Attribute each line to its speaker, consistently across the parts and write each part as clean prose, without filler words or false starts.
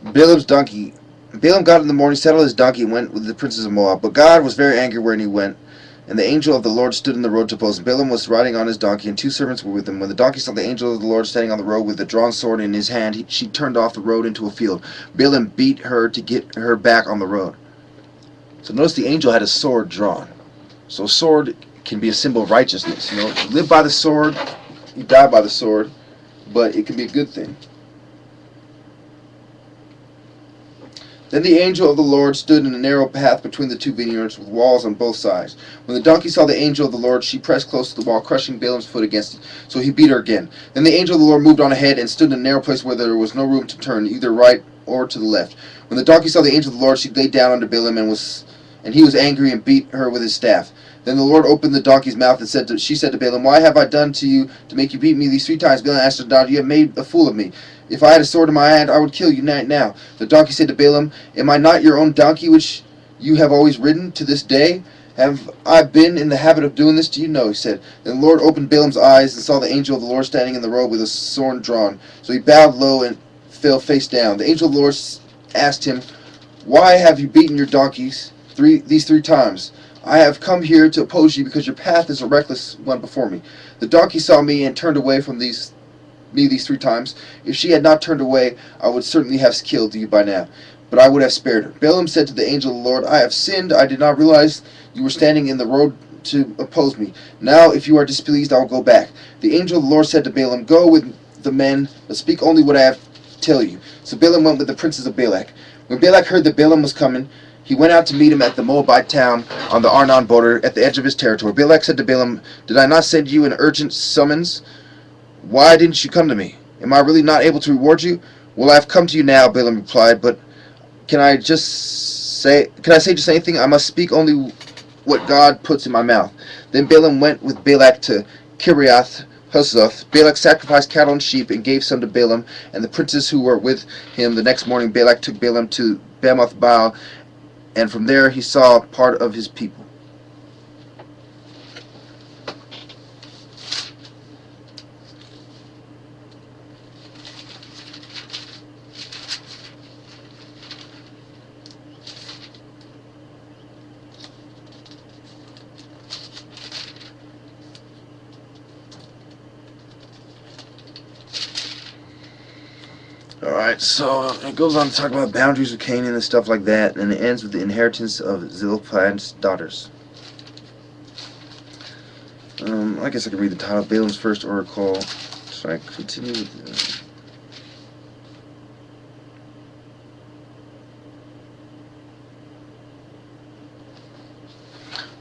Speaker 1: Balaam's donkey. Balaam got in the morning, saddled his donkey, and went with the princes of Moab. But God was very angry when he went, and the angel of the Lord stood in the road to oppose him. Balaam was riding on his donkey, and two servants were with him. When the donkey saw the angel of the Lord standing on the road with a drawn sword in his hand, she turned off the road into a field. Balaam beat her to get her back on the road. So notice the angel had a sword drawn. So a sword can be a symbol of righteousness. You live by the sword, you die by the sword, but it can be a good thing. Then the angel of the Lord stood in a narrow path between the two vineyards, with walls on both sides. When the donkey saw the angel of the Lord, she pressed close to the wall, crushing Balaam's foot against it. So he beat her again. Then the angel of the Lord moved on ahead and stood in a narrow place where there was no room to turn, either right or to the left. When the donkey saw the angel of the Lord, she lay down under Balaam, and he was angry and beat her with his staff. Then the Lord opened the donkey's mouth, and she said to Balaam, "Why have I done to you to make you beat me these 3 times?" Balaam answered her, "God, you have made a fool of me. If I had a sword in my hand, I would kill you now." The donkey said to Balaam, "Am I not your own donkey which you have always ridden to this day? Have I been in the habit of doing this to you?" "No," he said. Then the Lord opened Balaam's eyes and saw the angel of the Lord standing in the road with a sword drawn. So he bowed low and fell face down. The angel of the Lord asked him, "Why have you beaten your donkeys these 3 times? I have come here to oppose you because your path is a reckless one before me. The donkey saw me and turned away from me these 3 times. If she had not turned away, I would certainly have killed you by now, but I would have spared her." Balaam said to the angel of the Lord, "I have sinned. I did not realize you were standing in the road to oppose me. Now, if you are displeased, I will go back." The angel of the Lord said to Balaam, "Go with the men, but speak only what I have to tell you." So Balaam went with the princes of Balak. When Balak heard that Balaam was coming, he went out to meet him at the Moabite town on the Arnon border at the edge of his territory. Balak said to Balaam, "Did I not send you an urgent summons? Why didn't you come to me? Am I really not able to reward you?" "Well, I have come to you now," Balaam replied, "but can I say just anything? I must speak only what God puts in my mouth." Then Balaam went with Balak to Kiriath Huzoth. Balak sacrificed cattle and sheep and gave some to Balaam and the princes who were with him. The next morning Balak took Balaam to Bamoth Baal, and from there he saw part of his people. Alright, so it goes on to talk about boundaries of Canaan and stuff like that, and it ends with the inheritance of Zelophehad's daughters. I guess I can read the title. Balaam's first oracle. So I continue with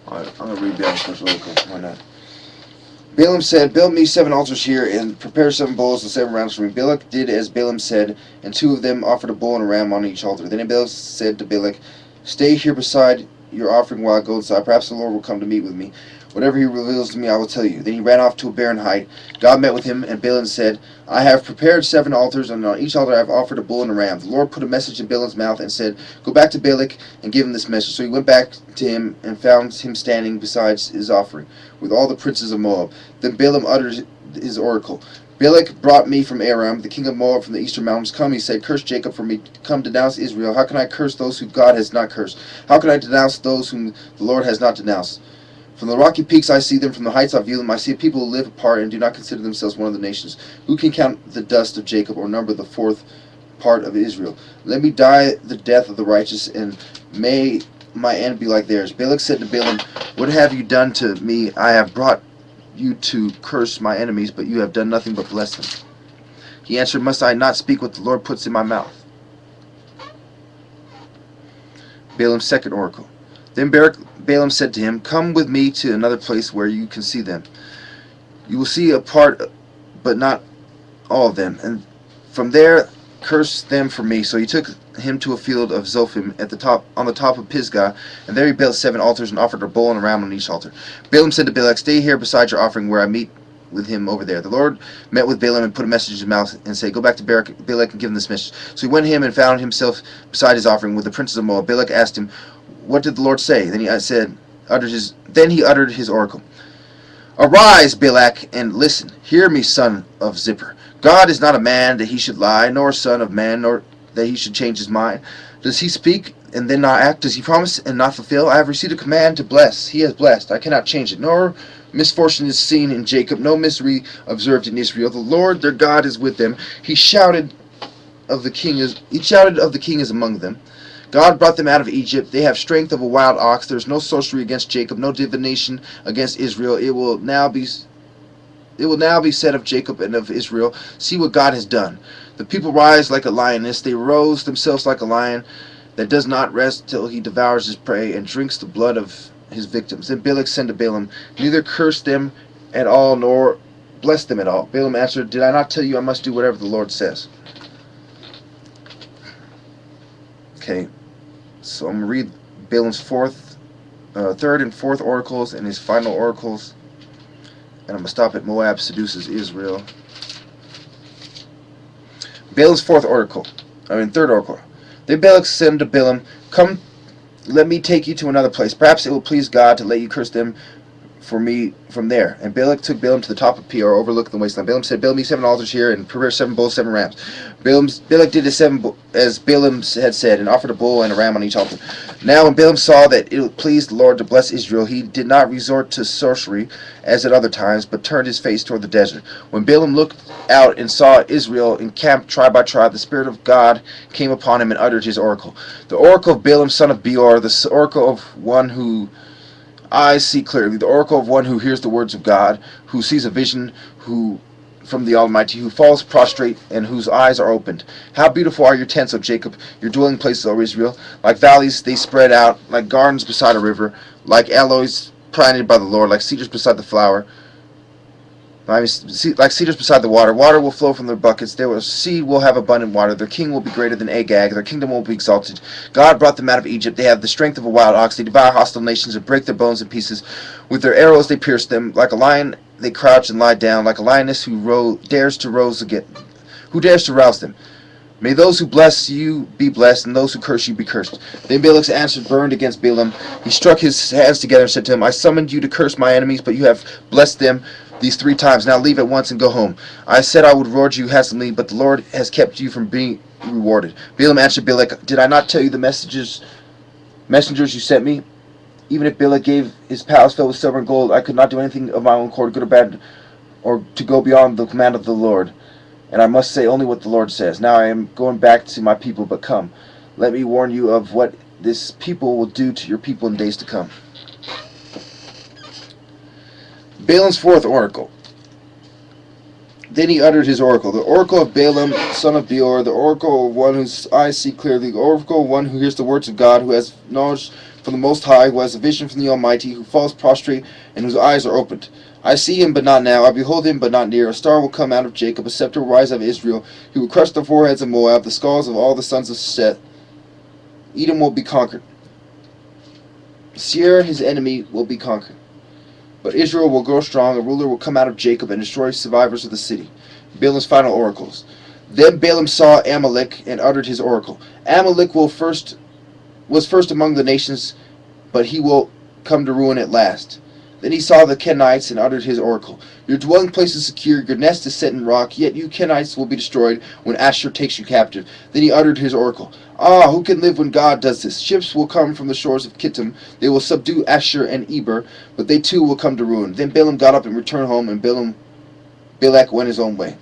Speaker 1: Alright, I'm going to read Balaam's first oracle. Why not? Balaam said, "Build me 7 altars here, and prepare 7 bulls and 7 rams for me." Balak did as Balaam said, and 2 of them offered a bull and a ram on each altar. Then Balak said to Balak, "Stay here beside your offering while I go inside. Perhaps the Lord will come to meet with me. Whatever he reveals to me, I will tell you." Then he ran off to a barren height. God met with him, and Balaam said, "I have prepared 7 altars, and on each altar I have offered a bull and a ram." The Lord put a message in Balaam's mouth and said, "Go back to Balak and give him this message." So he went back to him and found him standing beside his offering, with all the princes of Moab. Then Balaam uttered his oracle. "Balak brought me from Aram, the king of Moab, from the eastern mountains. Come," he said, "curse Jacob for me. Come, denounce Israel. How can I curse those whom God has not cursed? How can I denounce those whom the Lord has not denounced? From the rocky peaks I see them, from the heights I view them. I see a people who live apart and do not consider themselves one of the nations. Who can count the dust of Jacob or number the 4th part of Israel? Let me die the death of the righteous, and may my end be like theirs." Balak said to Balaam, "What have you done to me? I have brought you to curse my enemies, but you have done nothing but bless them." He answered, "Must I not speak what the Lord puts in my mouth?" Balaam's second oracle. Then Balaam said to him, "Come with me to another place where you can see them. You will see a part, but not all of them, and from there curse them for me." So he took him to a field of Zophim on the top of Pisgah, and there he built 7 altars and offered a bull and a ram on each altar. Balaam said to Balak, "Stay here beside your offering where I meet with him over there." The Lord met with Balaam and put a message in his mouth and said, "Go back to Balak and give him this message." So he went to him and found himself beside his offering with the princes of Moab. Balak asked him, "What did the Lord say?" Then he uttered his oracle. "Arise, Balak, and listen. Hear me, son of Zippor. God is not a man that he should lie, nor a son of man that he should change his mind? Does he speak and then not act? Does he promise and not fulfill? I have received a command to bless. He has blessed. I cannot change it. Nor misfortune is seen in Jacob, no misery observed in Israel. The Lord their God is with them. He shouted of the king is among them. God brought them out of Egypt. They have strength of a wild ox. There is no sorcery against Jacob, no divination against Israel. It will now be said of Jacob and of Israel, see what God has done. The people rise like a lioness. They rouse themselves like a lion that does not rest till he devours his prey and drinks the blood of his victims. Then Balak said to Balaam, neither curse them at all nor bless them at all. Balaam answered, did I not tell you I must do whatever the Lord says? Okay, so I'm going to read Balaam's third and fourth oracles and his final oracles. And I'm going to stop at Moab seduces Israel. Balaam's third oracle. Then Balak said to Balaam, come, let me take you to another place. Perhaps it will please God to let you curse them for me from there. And Balak took Balaam to the top of Peor, overlooking the wasteland. Balaam said, build me 7 altars here, and prepare 7 bulls, 7 rams. Balak did as Balaam had said, and offered a bull and a ram on each altar. Now when Balaam saw that it pleased the Lord to bless Israel, he did not resort to sorcery as at other times, but turned his face toward the desert. When Balaam looked out and saw Israel encamped tribe by tribe, the Spirit of God came upon him and uttered his oracle. The oracle of Balaam son of Beor, the oracle of one who eyes see clearly, the oracle of one who hears the words of God, who sees a vision, who from the Almighty, who falls prostrate and whose eyes are opened. How beautiful are your tents, O Jacob, your dwelling places, O Israel. Like valleys they spread out, like gardens beside a river, like aloes planted by the Lord, like cedars beside the flower. Like cedars beside the water. Water will flow from their buckets. Their seed will have abundant water. Their king will be greater than Agag. Their kingdom will be exalted. God brought them out of Egypt. They have the strength of a wild ox. They devour hostile nations and break their bones in pieces. With their arrows they pierce them. Like a lion they crouch and lie down. Like a lioness who dares to rouse them. May those who bless you be blessed, and those who curse you be cursed. Then Balak's answer burned against Balaam. He struck his hands together and said to him, I summoned you to curse my enemies, but you have blessed them these 3 times. Now leave at once and go home. I said I would reward you handsomely, but the Lord has kept you from being rewarded. Balaam answered Balak, did I not tell you the messengers you sent me? Even if Balak gave his palace filled with silver and gold, I could not do anything of my own accord, good or bad, or to go beyond the command of the Lord. And I must say only what the Lord says. Now I am going back to my people, but come, let me warn you of what this people will do to your people in days to come. Balaam's 4th oracle. Then he uttered his oracle. The oracle of Balaam, son of Beor, the oracle of one whose eyes see clearly, the oracle of one who hears the words of God, who has knowledge from the Most High, who has a vision from the Almighty, who falls prostrate, and whose eyes are opened. I see him, but not now. I behold him, but not near. A star will come out of Jacob, a scepter will rise out of Israel. He will crush the foreheads of Moab, the skulls of all the sons of Seth. Edom will be conquered. Seir, his enemy, will be conquered. But Israel will grow strong. A ruler will come out of Jacob and destroy survivors of the city. Balaam's final oracles. Then Balaam saw Amalek and uttered his oracle. Amalek was first among the nations, but he will come to ruin at last. Then he saw the Kenites and uttered his oracle. Your dwelling place is secure, your nest is set in rock, yet you Kenites will be destroyed when Asshur takes you captive. Then he uttered his oracle. Ah, who can live when God does this? Ships will come from the shores of Kittim. They will subdue Asshur and Eber, but they too will come to ruin. Then Balaam got up and returned home, and Balak went his own way.